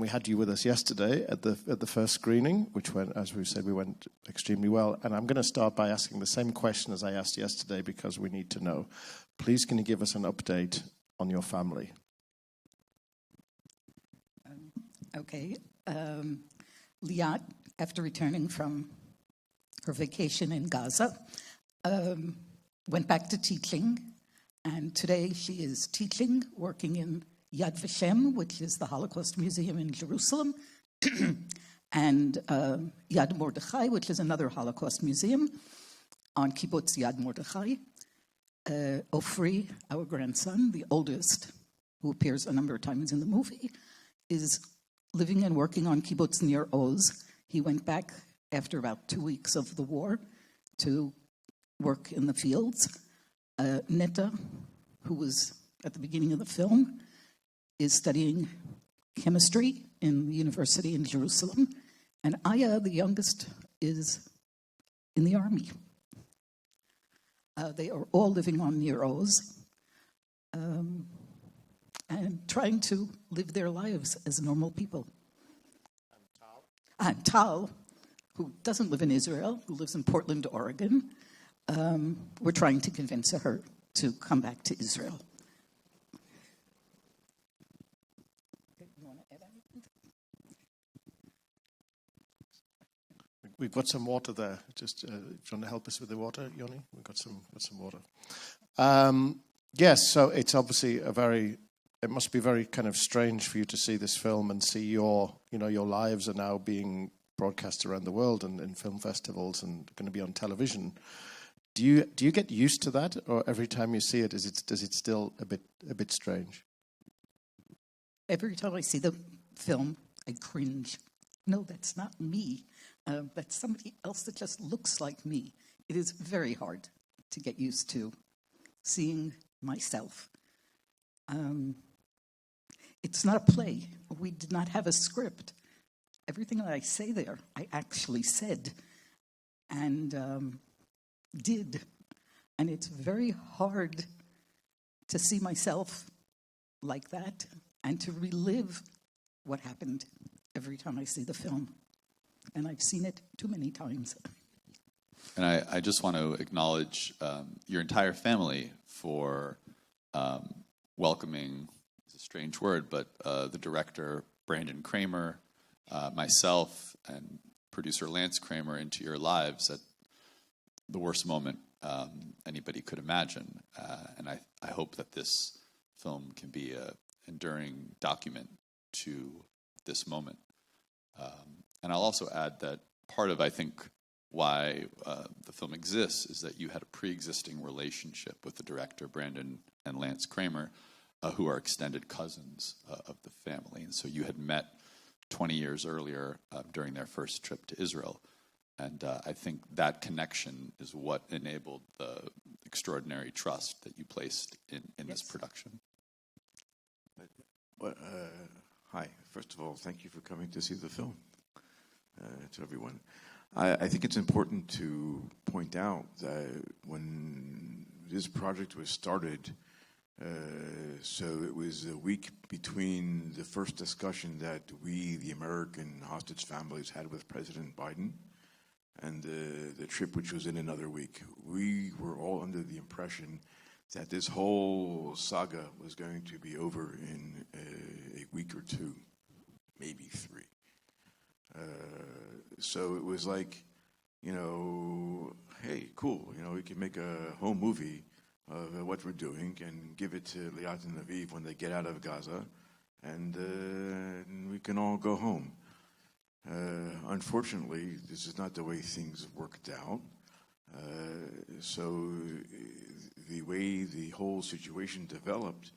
we had you with us yesterday at the first screening, which went, as we said, we went extremely well. And I'm going to start by asking the same question as I asked yesterday because we need to know. Please, can you give us an update on your family? Okay. LIAT, after returning from her vacation in Gaza, went back to teaching. And today she is teaching, working in Yad Vashem, which is the Holocaust Museum in Jerusalem, and Yad Mordechai, which is another Holocaust museum on Kibbutz Yad Mordechai. Ofri, our grandson, the oldest, who appears a number of times in the movie, is living and working on Kibbutz near Oz. He went back after about 2 weeks of the war to work in the fields. Netta, who was at the beginning of the film, is studying chemistry in the university in Jerusalem. And Aya, the youngest, is in the army. They are all living on Nir Oz and trying to live their lives as normal people. And Tal, who doesn't live in Israel, who lives in Portland, Oregon, we're trying to convince her to come back to Israel. You want to add anything? We've got some water there. Just if you want to help us with the water, Yoni, we've got some water. Yes, so it's obviously it must be very kind of strange for you to see this film and see your lives are now being broadcast around the world and in film festivals and going to be on television. Do you get used to that, or every time you see it, does it still a bit strange? Every time I see the film, I cringe. No, that's not me. That's somebody else that just looks like me. It is very hard to get used to seeing myself. It's not a play. We did not have a script. Everything that I say there, I actually said and did. And it's very hard to see myself like that and to relive what happened every time I see the film. And I've seen it too many times. And I just want to acknowledge your entire family for welcoming, it's a strange word, but the director, Brandon Kramer, myself, and producer Lance Kramer into your lives at the worst moment anybody could imagine. And I hope that this film can be an enduring document to this moment. And I'll also add that part of, I think, why the film exists is that you had a pre-existing relationship with the director, Brandon and Lance Kramer, who are extended cousins of the family. And so you had met 20 years earlier during their first trip to Israel. And I think that connection is what enabled the extraordinary trust that you placed in this production. Hi. First of all, thank you for coming to see the film, to everyone. I think it's important to point out that when this project was started, so it was a week between the first discussion that we, the American hostage families, had with President Biden and the trip, which was in another week. We were all under the impression that this whole saga was going to be over in a week or two, maybe 3. So it was like, hey, cool, we can make a home movie of what we're doing and give it to LIAT and Aviv when they get out of Gaza, and we can all go home. Unfortunately, this is not the way things worked out. So the way the whole situation developed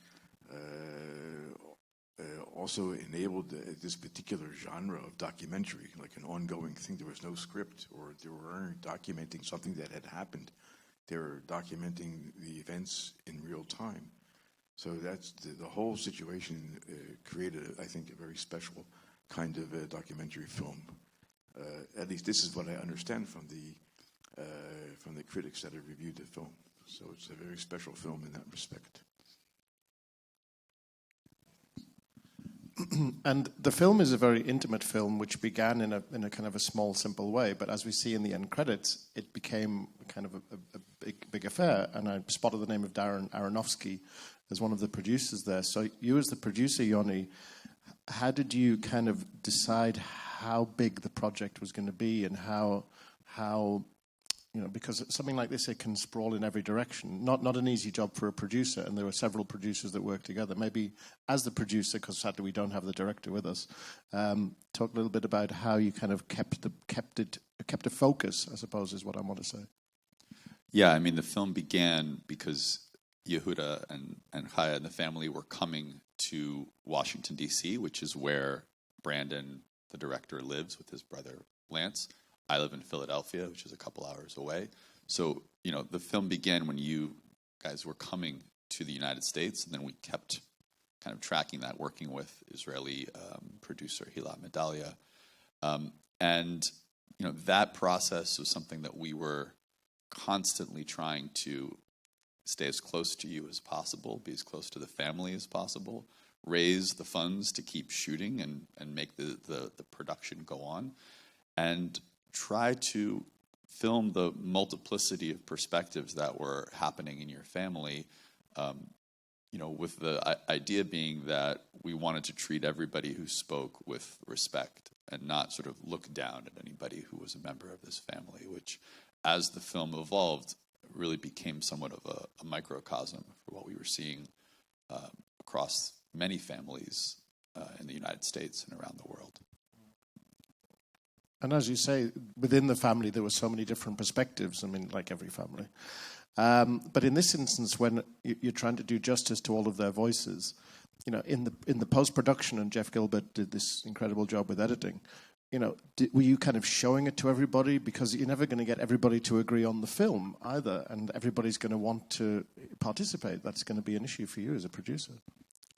also enabled this particular genre of documentary, like an ongoing thing. There was no script, or they weren't documenting something that had happened. They were documenting the events in real time. So that's the whole situation created, I think, a very special kind of a documentary film. At least this is what I understand from the critics that have reviewed the film. So it's a very special film in that respect. And the film is a very intimate film, which began in a kind of a small, simple way. But as we see in the end credits, it became kind of a big affair. And I spotted the name of Darren Aronofsky as one of the producers there. So you, as the producer, Yoni, how did you kind of decide how big the project was going to be, and how because something like this, it can sprawl in every direction. Not an easy job for a producer, and there were several producers that worked together. Maybe as the producer, because sadly we don't have the director with us, talk a little bit about how you kind of kept a focus, I suppose, is what I want to say. Yeah, I mean, the film began because Yehuda and Chaya and the family were coming to Washington, D.C., which is where Brandon, the director, lives with his brother Lance. I live in Philadelphia, which is a couple hours away. So, the film began when you guys were coming to the United States, and then we kept kind of tracking that, working with Israeli producer Hila Medalia. And that process was something that we were constantly trying to stay as close to you as possible, be as close to the family as possible, raise the funds to keep shooting and make the production go on, and try to film the multiplicity of perspectives that were happening in your family, with the idea being that we wanted to treat everybody who spoke with respect and not sort of look down at anybody who was a member of this family, which, as the film evolved, really became somewhat of a microcosm for what we were seeing across many families in the United States and around the world. And as you say, within the family, there were so many different perspectives. I mean, like every family. But in this instance, when you're trying to do justice to all of their voices, in the post-production, and Jeff Gilbert did this incredible job with editing, were you kind of showing it to everybody? Because you're never going to get everybody to agree on the film either, and everybody's going to want to participate. That's going to be an issue for you as a producer.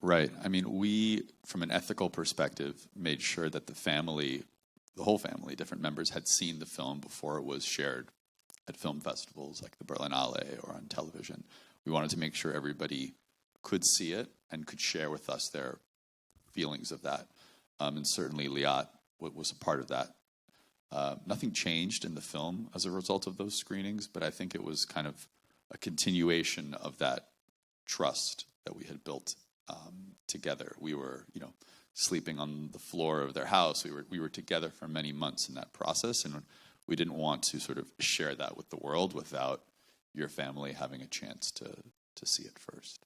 Right. I mean, we, from an ethical perspective, made sure that the whole family, different members, had seen the film before it was shared at film festivals like the Berlinale or on television. We wanted to make sure everybody could see it and could share with us their feelings of that. And certainly LIAT was a part of that. Nothing changed in the film as a result of those screenings, but I think it was kind of a continuation of that trust that we had built together. We were, sleeping on the floor of their house. We were together for many months in that process, and we didn't want to sort of share that with the world without your family having a chance to see it first.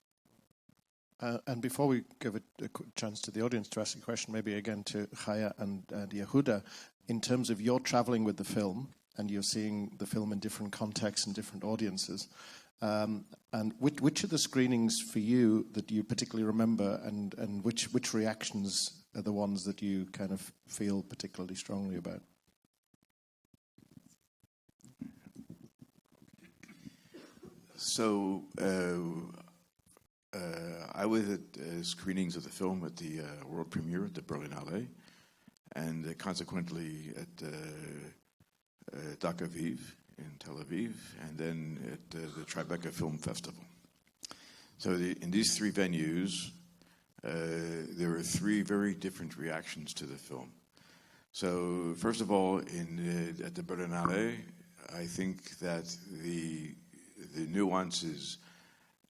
And before we give a quick chance to the audience to ask a question, maybe again to Chaya and Yehuda, in terms of your traveling with the film and you're seeing the film in different contexts and different audiences, and which are the screenings for you that you particularly remember, and which reactions are the ones that you kind of feel particularly strongly about? So I was at screenings of the film at the world premiere at the Berlinale, and consequently at Dak Aviv in Tel Aviv, and then at the Tribeca Film Festival. So in these three venues, there were three very different reactions to the film. So first of all, at the Berlinale, I think that the nuances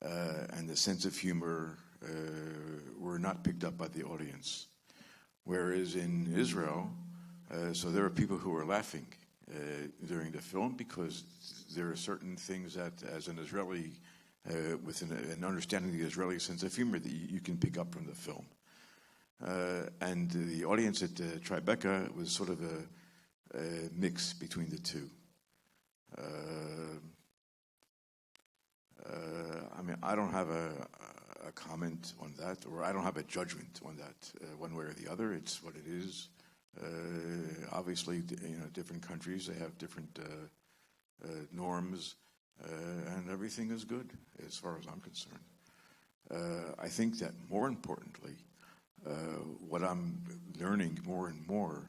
and the sense of humor were not picked up by the audience. Whereas in Israel, so there are people who are laughing during the film because there are certain things that, as an Israeli, with an understanding of the Israeli sense of humor, that you can pick up from the film. And the audience at Tribeca was sort of a mix between the two. I mean, I don't have a comment on that, or I don't have a judgment on that, one way or the other. It's what it is. Obviously, different countries, they have different norms, and everything is good as far as I'm concerned. I think that more importantly, what I'm learning more and more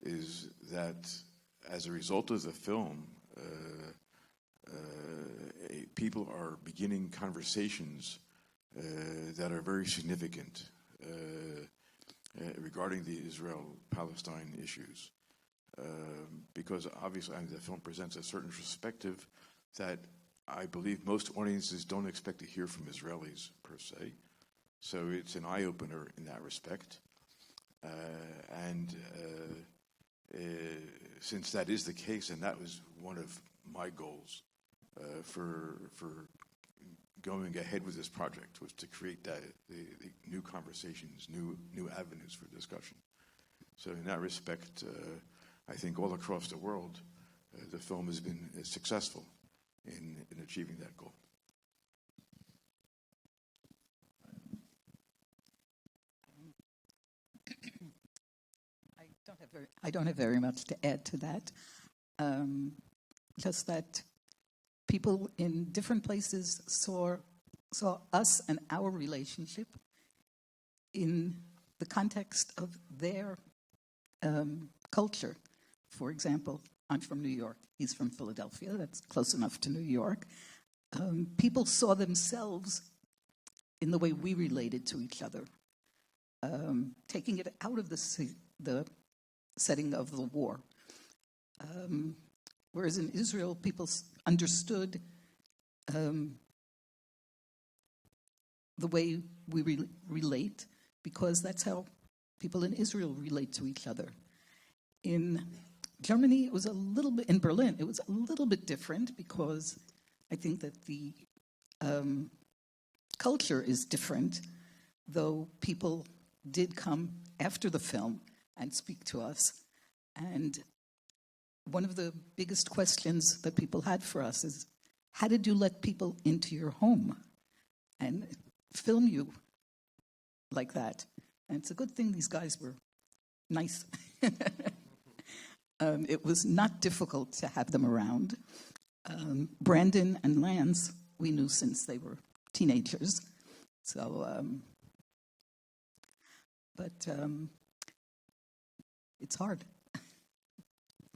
is that as a result of the film, people are beginning conversations that are very significant. regarding the Israel-Palestine issues. Because obviously the film presents a certain perspective that I believe most audiences don't expect to hear from Israelis per se. So it's an eye-opener in that respect. Since that is the case, and that was one of my goals for going ahead with this project, was to create the new conversations, new avenues for discussion. So in that respect, I think all across the world, the film has been successful in achieving that goal. I don't have very much to add to that. Just that people in different places saw us and our relationship in the context of their culture. For example, I'm from New York. He's from Philadelphia. That's close enough to New York. People saw themselves in the way we related to each other, taking it out of the setting of the war. Whereas in Israel, people understood the way we relate, because that's how people in Israel relate to each other. In Germany, it was a little bit, in Berlin, it was a little bit different, because I think that the culture is different, though people did come after the film and speak to us. And one of the biggest questions that people had for us is, how did you let people into your home and film you like that? And it's a good thing these guys were nice. It was not difficult to have them around. Brandon and Lance, we knew since they were teenagers. So, but it's hard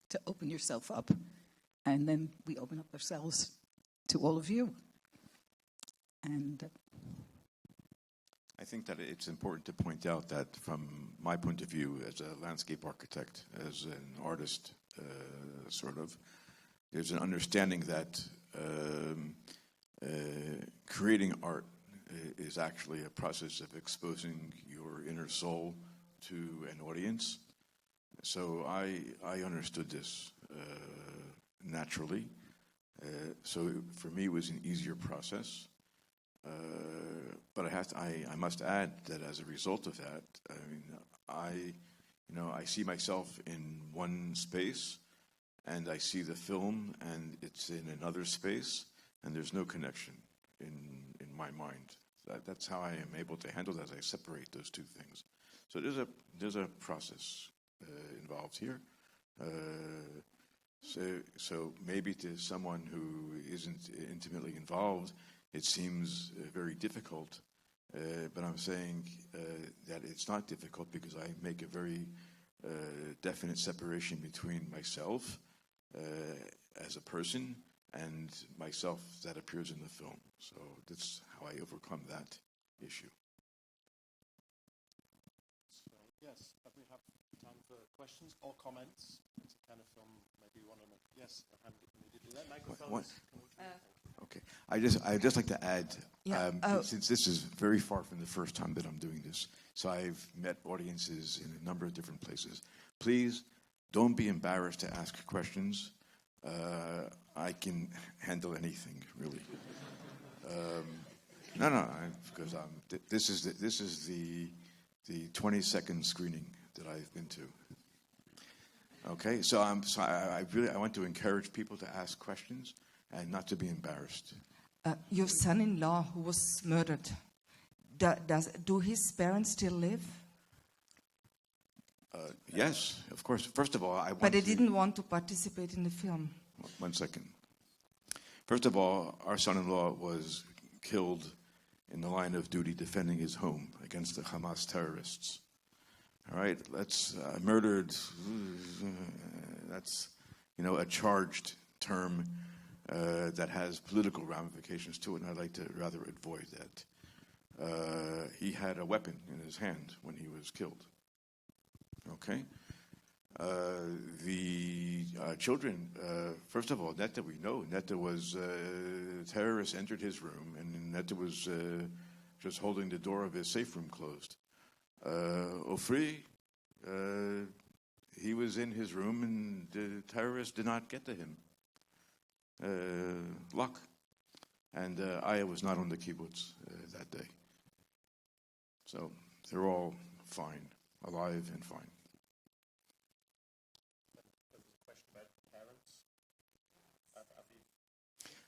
to open yourself up. And then we open up ourselves to all of you. And I think that it's important to point out that from my point of view as a landscape architect, as an artist, there's an understanding that creating art is actually a process of exposing your inner soul to an audience. So I understood this naturally. So for me, it was an easier process. But I must add that as a result of that, I see myself in one space, and I see the film, and it's in another space, and there's no connection in my mind. That's how I am able to handle that, as I separate those two things. So there's a process involved here. So maybe to someone who isn't intimately involved, it seems very difficult, but I'm saying that it's not difficult, because I make a very definite separation between myself as a person and myself that appears in the film. So that's how I overcome that issue. So, yes, we have time for questions or comments. It's a kind of film, maybe you want to make. Yes, immediately. That microphone. Okay. I'd just like to add, since this is very far from the first time that I'm doing this, so I've met audiences in a number of different places. Please don't be embarrassed to ask questions. I can handle anything, really. Because this is the 22nd screening that I've been to. Okay, so I want to encourage people to ask questions and not to be embarrassed. Your son-in-law who was murdered, do his parents still live? Yes, of course. First of all, But they didn't want to participate in the film. 1 second. First of all, our son-in-law was killed in the line of duty defending his home against the Hamas terrorists. All right, murdered. That's a charged term that has political ramifications to it, and I'd like to rather avoid that. He had a weapon in his hand when he was killed. Okay. The children, first of all, Netta, we know. Netta was, terrorists entered his room, and Netta was just holding the door of his safe room closed. Ofri, he was in his room, and the terrorists did not get to him. Luck. And Aya was not on the kibbutz that day. So they're all fine, alive and fine.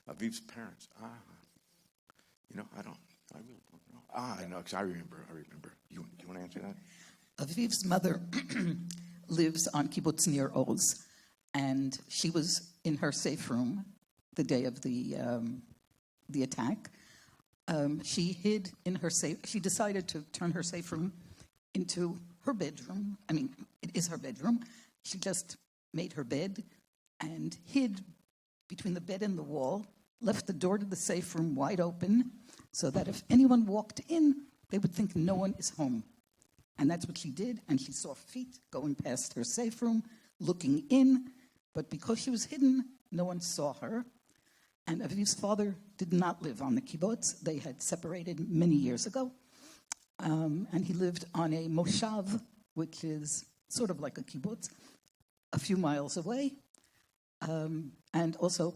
Aviv's parents. I really don't know. I know, because I remember. You want to answer that? Aviv's mother lives on kibbutz near Oz, and she was in her safe room the day of the attack. She hid in her safe. She decided to turn her safe room into her bedroom. I mean, it is her bedroom. She just made her bed and hid between the bed and the wall, left the door to the safe room wide open so that if anyone walked in, they would think no one is home. And that's what she did, and she saw feet going past her safe room, looking in, but because she was hidden, no one saw her. And Aviv's father did not live on the kibbutz. They had separated many years ago, and he lived on a moshav, which is sort of like a kibbutz, a few miles away. And also,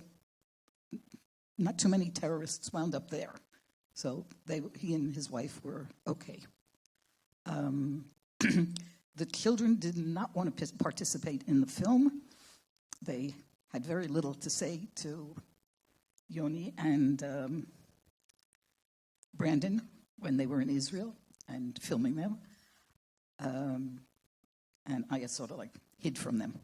not too many terrorists wound up there. So he and his wife were okay. The children did not want to participate in the film. They had very little to say to Yoni and Brandon when they were in Israel and filming them. And I sort of like hid from them.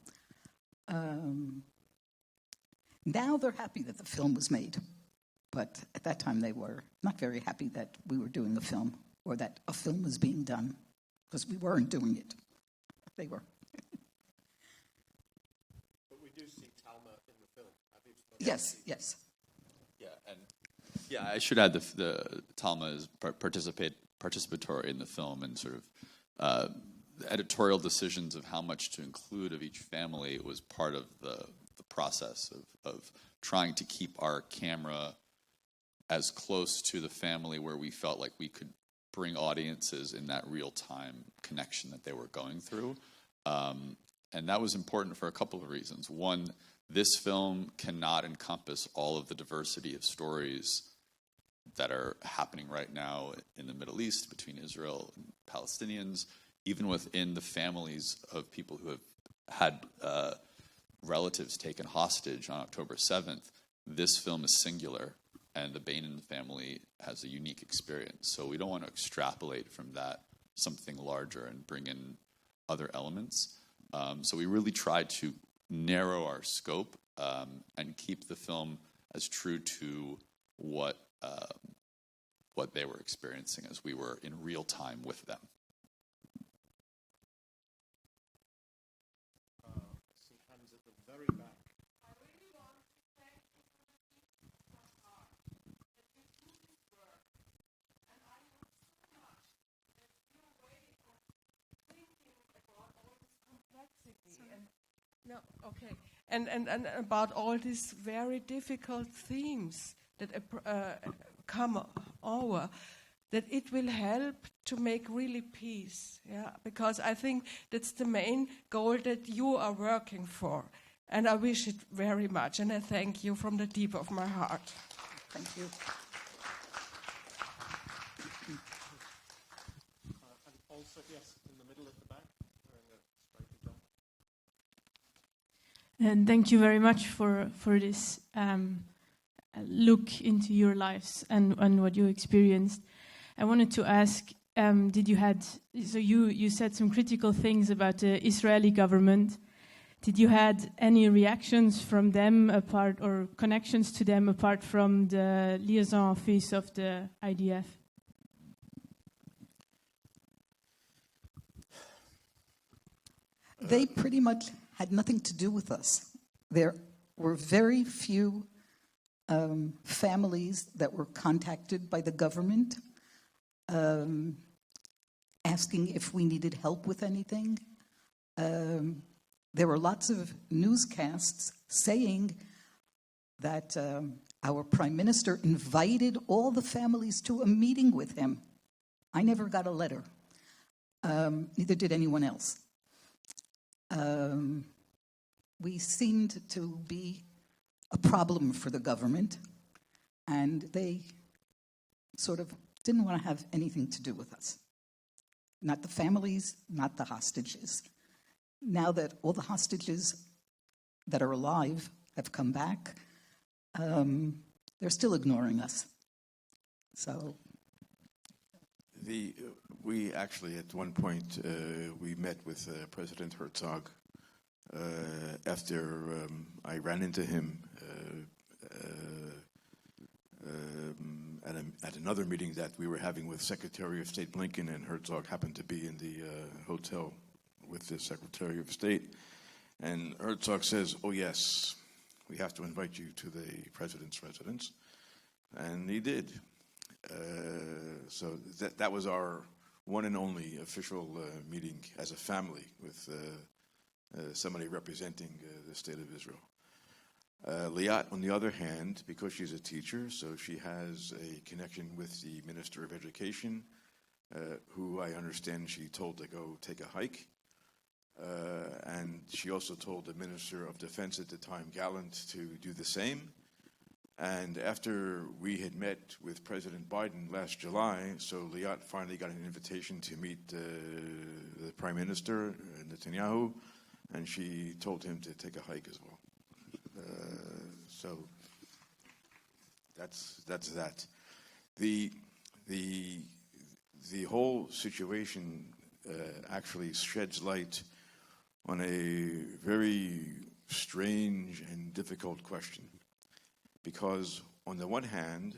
Now they're happy that the film was made. But at that time they were not very happy that we were doing a film or that a film was being done, because we weren't doing it. They were. But we do see Talma in the film. Yes. Yeah, I should add the Talma is participatory in the film, and sort of the editorial decisions of how much to include of each family was part of the process of trying to keep our camera as close to the family where we felt like we could bring audiences in that real-time connection that they were going through. And that was important for a couple of reasons. One, this film cannot encompass all of the diversity of stories that are happening right now in the Middle East between Israel and Palestinians, even within the families of people who have had relatives taken hostage on October 7th. This film is singular, and the Beinin family has a unique experience. So we don't want to extrapolate from that something larger and bring in other elements. So we really tried to narrow our scope and keep the film as true to what they were experiencing as we were in real time with them. Some hands at the very back. No, okay. And about all these very difficult themes that come over, that it will help to make really peace, yeah? Because I think that's the main goal that you are working for. And I wish it very much, and I thank you from the deep of my heart. Thank you. And also, yes, in the middle at the back, wearing a striped jumper. And thank you very much for this look into your lives and what you experienced. I wanted to ask, you said some critical things about the Israeli government. Did you had any reactions from them apart, or connections to them apart from the liaison office of the IDF? They pretty much had nothing to do with us. There were very few families that were contacted by the government asking if we needed help with anything. There were lots of newscasts saying that our prime minister invited all the families to a meeting with him. I never got a letter. Neither did anyone else. We seemed to be a problem for the government, and they sort of didn't want to have anything to do with us. Not the families, not the hostages. Now that all the hostages that are alive have come back, they're still ignoring us. So, we actually, at one point, we met with President Herzog after I ran into him at another meeting that we were having with Secretary of State Blinken, and Herzog happened to be in the hotel with the Secretary of State. And Herzog says, "Oh yes, we have to invite you to the president's residence." And he did. So that was our one and only official meeting as a family with somebody representing the state of Israel. LIAT, on the other hand, because she's a teacher, so she has a connection with the Minister of Education, who I understand she told to go take a hike. And she also told the Minister of Defense at the time, Gallant, to do the same. And after we had met with President Biden last July, so LIAT finally got an invitation to meet the Prime Minister, Netanyahu, and she told him to take a hike as well. So that's that. The whole situation actually sheds light on a very strange and difficult question, because on the one hand,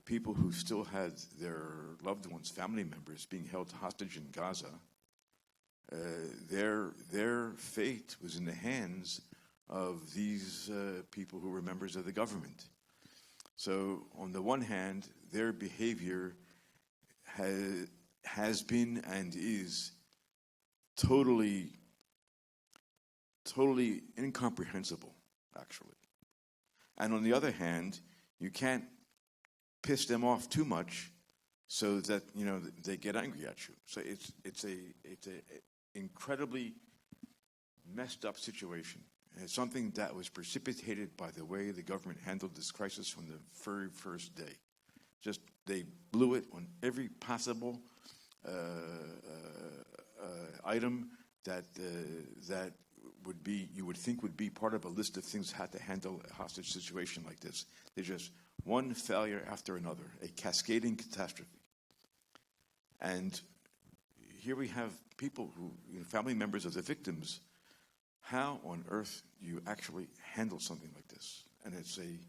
people who still had their loved ones, family members, being held hostage in Gaza, their fate was in the hands of these people who were members of the government. So on the one hand, their behavior has been and is totally incomprehensible, actually. And on the other hand, you can't piss them off too much so that, you know, they get angry at you. So it's a incredibly messed up situation. And it's something that was precipitated by the way the government handled this crisis from the very first day. Just they blew it on every possible item that you would think would be part of a list of things had to handle a hostage situation like this. There's just one failure after another, a cascading catastrophe. And here we have people who, family members of the victims. How on earth do you actually handle something like this? And it's a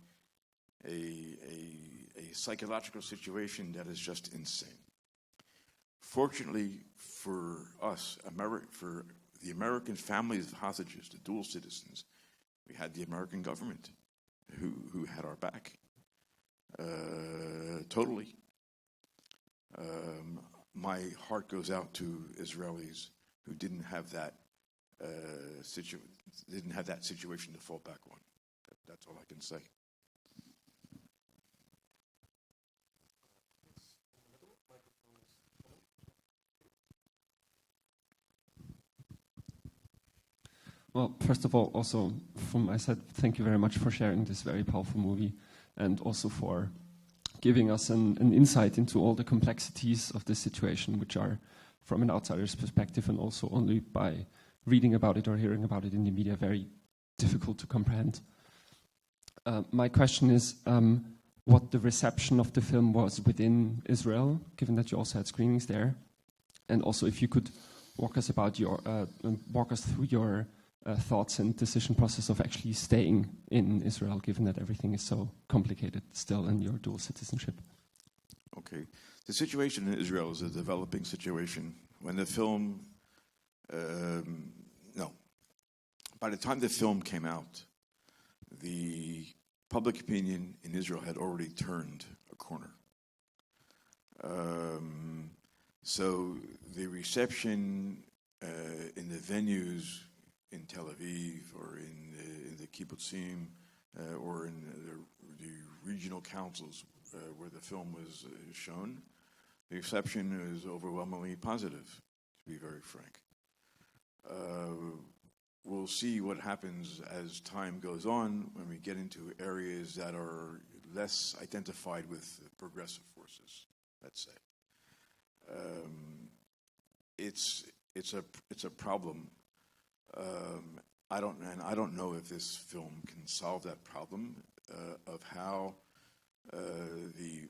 psychological situation that is just insane. Fortunately for us, for the American families of hostages, the dual citizens, we had the American government who had our back totally. My heart goes out to Israelis who didn't have that situation to fall back on. That's all I can say. Well, first of all, also from my side, thank you very much for sharing this very powerful movie, and also for giving us an insight into all the complexities of this situation, which are, from an outsider's perspective, and also only by reading about it or hearing about it in the media, very difficult to comprehend. My question is what the reception of the film was within Israel, given that you also had screenings there, and also if you could walk us through your thoughts and decision process of actually staying in Israel, given that everything is so complicated still in your dual citizenship. Okay. The situation in Israel is a developing situation. When the film, by the time the film came out, the public opinion in Israel had already turned a corner. So the reception in the venues in Tel Aviv or in the kibbutzim or in the regional councils where the film was shown, the reception is overwhelmingly positive, to be very frank. We'll see what happens as time goes on when we get into areas that are less identified with progressive forces, let's say. It's a problem. I don't know if this film can solve that problem of how the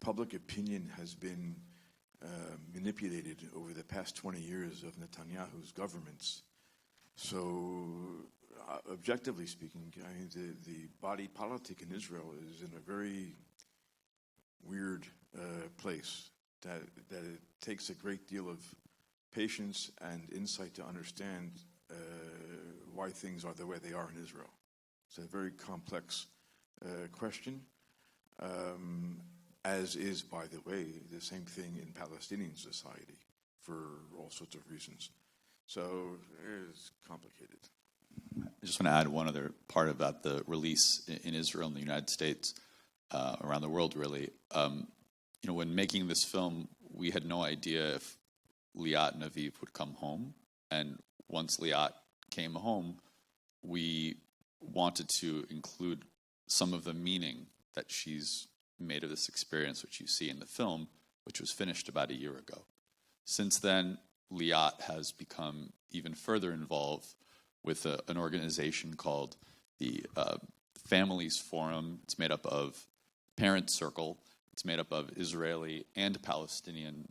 public opinion has been manipulated over the past 20 years of Netanyahu's governments. So, objectively speaking, I mean, the body politic in Israel is in a very weird place. That it takes a great deal of patience and insight to understand why things are the way they are in Israel. It's a very complex question, as is, by the way, the same thing in Palestinian society for all sorts of reasons. So it's complicated. I just want to add one other part about the release in Israel and the United States, around the world, really. When making this film, we had no idea if LIAT and Aviv would come home. And once LIAT came home, we wanted to include some of the meaning that she's made of this experience, which you see in the film, which was finished about a year ago. Since then, LIAT has become even further involved with an organization called the Families Forum. It's made up of Parent Circle. It's made up of Israeli and Palestinian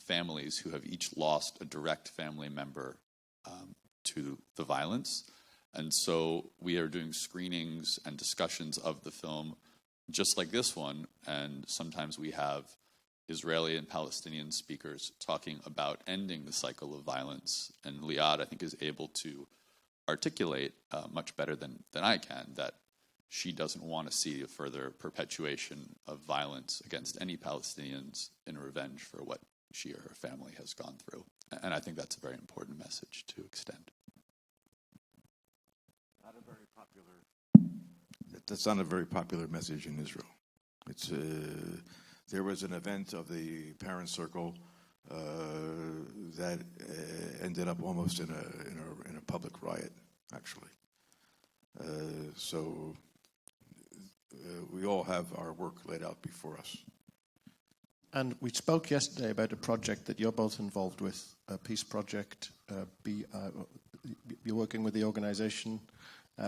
families who have each lost a direct family member to the violence. And so we are doing screenings and discussions of the film just like this one, and sometimes we have Israeli and Palestinian speakers talking about ending the cycle of violence. And LIAT, I think, is able to articulate much better than I can that she doesn't want to see a further perpetuation of violence against any Palestinians in revenge for what she or her family has gone through. And I think that's a very important message to extend. That's not a very popular message in Israel. It's there was an event of the Parent Circle that ended up almost in a public riot, actually. So we all have our work laid out before us. And we spoke yesterday about a project that you're both involved with, a peace project. You're working with the organization.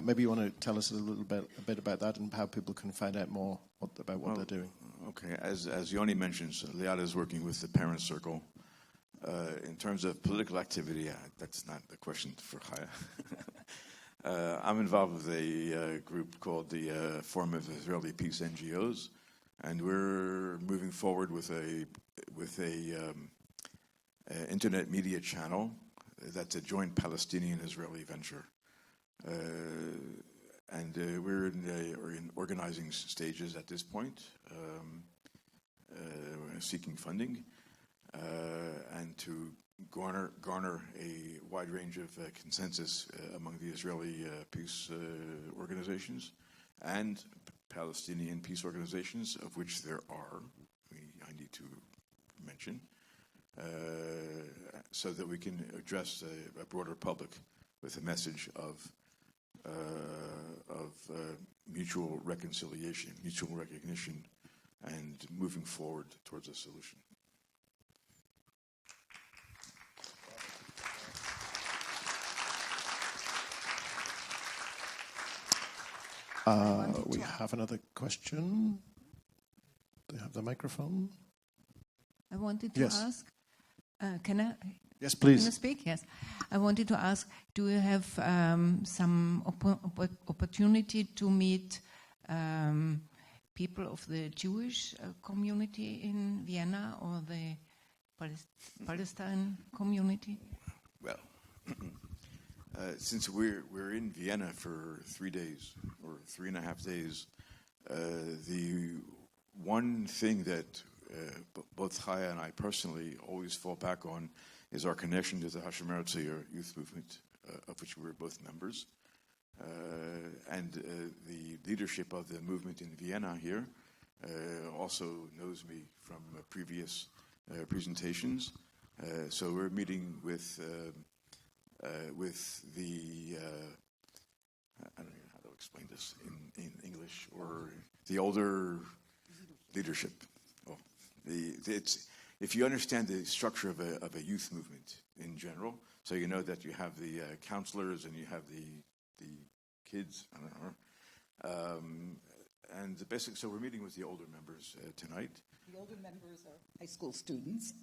Maybe you want to tell us a bit about that and how people can find out more about what they're doing. Okay, as Yoni mentions, LIAT is working with the Parent Circle. In terms of political activity, that's not the question for Chaya. I'm involved with a group called the Forum of Israeli Peace NGOs, and we're moving forward with a internet media channel that's a joint Palestinian-Israeli venture. And we're in organizing stages at this point, seeking funding, and to garner a wide range of consensus among the Israeli peace organizations and Palestinian peace organizations, of which there are, I need to mention, so that we can address a broader public with a message of mutual reconciliation, mutual recognition, and moving forward towards a solution. We have another question. Do you have the microphone? I wanted to ask, can I? Yes, please. Can I speak? Yes. I wanted to ask, do you have some opportunity to meet people of the Jewish community in Vienna or the Palestine community? Well, since we're in Vienna for 3 days or 3.5 days, the one thing that both Chaya and I personally always fall back on is our connection to the Hashomer Tzor youth movement, of which we were both members, and the leadership of the movement in Vienna here also knows me from previous presentations. So we're meeting with the I don't know how to explain this in English, or the older leadership. Oh, it's if you understand the structure of a youth movement in general, so you know that you have the counselors and you have the kids. I don't know. And the basic. So we're meeting with the older members tonight. The older members are high school students.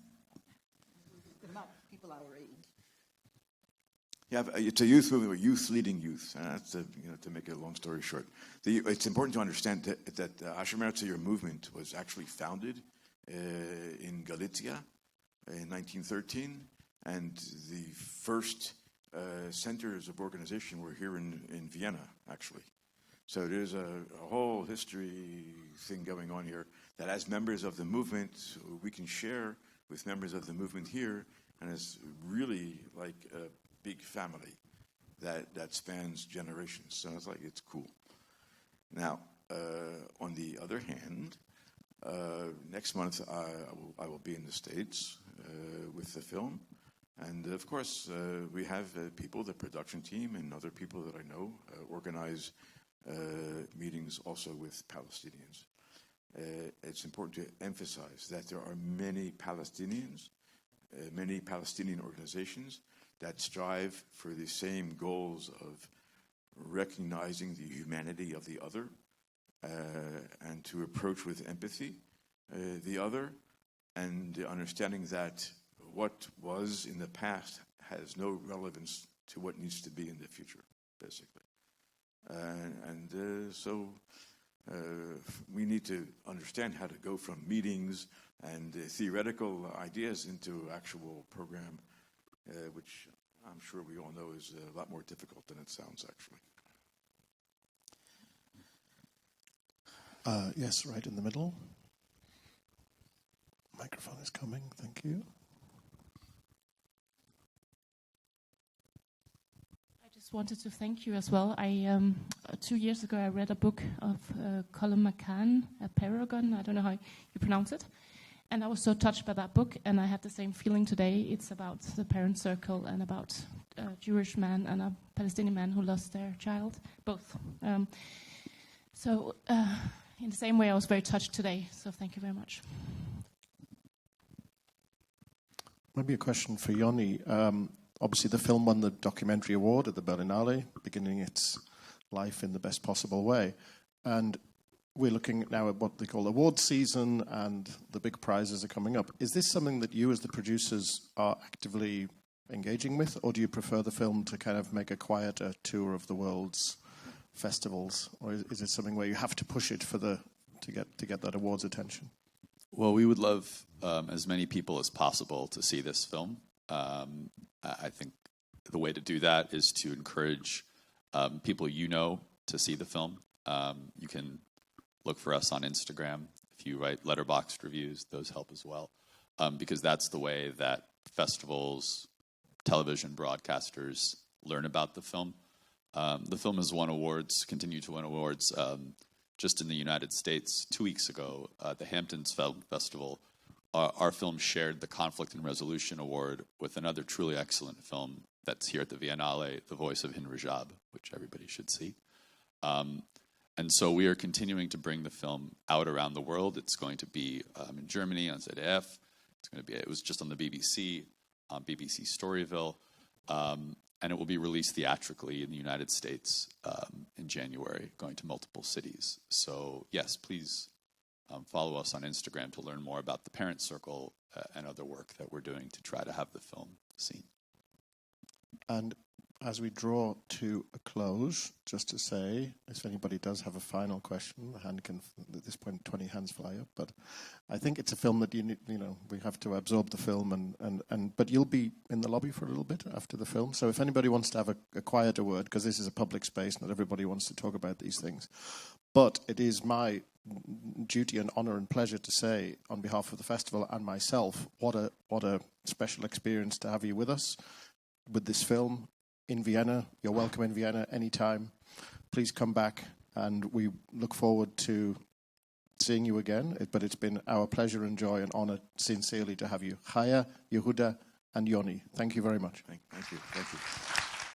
They're not people our age. Yeah, it's a youth movement, or youth leading youth. That's to make a long story short. It's important to understand that the Hashomer Tzor movement was actually founded in Galicia in 1913, and the first centers of organization were here in Vienna, actually. So there's a whole history thing going on here that as members of the movement, we can share with members of the movement here, and it's really like a big family that spans generations. So it's cool. Now, on the other hand, next month I will be in the States with the film. And of course, we have people, the production team and other people that I know, organize meetings also with Palestinians. It's important to emphasize that there are many Palestinians, many Palestinian organizations that strive for the same goals of recognizing the humanity of the other and to approach with empathy the other, and the understanding that what was in the past has no relevance to what needs to be in the future, basically. So we need to understand how to go from meetings and theoretical ideas into actual program, which I'm sure we all know is a lot more difficult than it sounds, actually. Yes, right in the middle. Microphone is coming. Thank you. I just wanted to thank you as well. 2 years ago, I read a book of Colin McCann, A Paragon. I don't know how you pronounce it. And I was so touched by that book, and I had the same feeling today. It's about the parent circle and about a Jewish man and a Palestinian man who lost their child, both. In the same way, I was very touched today. So thank you very much. Maybe a question for Yoni. Obviously, the film won the documentary award at the Berlinale, beginning its life in the best possible way. And we're looking now at what they call award season, and the big prizes are coming up. Is this something that you, as the producers, are actively engaging with, or do you prefer the film to kind of make a quieter tour of the world's festivals, or is it something where you have to push it to get that awards attention? Well, we would love as many people as possible to see this film. I think the way to do that is to encourage people to see the film. You can look for us on Instagram. If you write letterboxd reviews, those help as well, because that's the way that festivals, television broadcasters learn about the film. The film has won awards, continue to win awards. Just in the United States, 2 weeks ago, the Hamptons Film Festival, our film shared the Conflict and Resolution Award with another truly excellent film that's here at the Viennale, The Voice of Hin Rajab, which everybody should see. And so we are continuing to bring the film out around the world. It's going to be in Germany on ZDF. It was just on the BBC, on BBC Storyville. And it will be released theatrically in the United States in January, going to multiple cities. So yes, please follow us on Instagram to learn more about the Parent Circle and other work that we're doing to try to have the film seen. And as we draw to a close, just to say, if anybody does have a final question, the hand can, at this point, 20 hands fly up. But I think it's a film that we have to absorb the film, but you'll be in the lobby for a little bit after the film. So if anybody wants to have a quieter word, because this is a public space, not everybody wants to talk about these things. But it is my duty and honor and pleasure to say, on behalf of the festival and myself, what a special experience to have you with us with this film in Vienna. You're welcome in Vienna anytime. Please come back, and we look forward to seeing you again. But it's been our pleasure and joy and honor sincerely to have you. Chaya, Yehuda, and Yoni. Thank you very much. Thank you.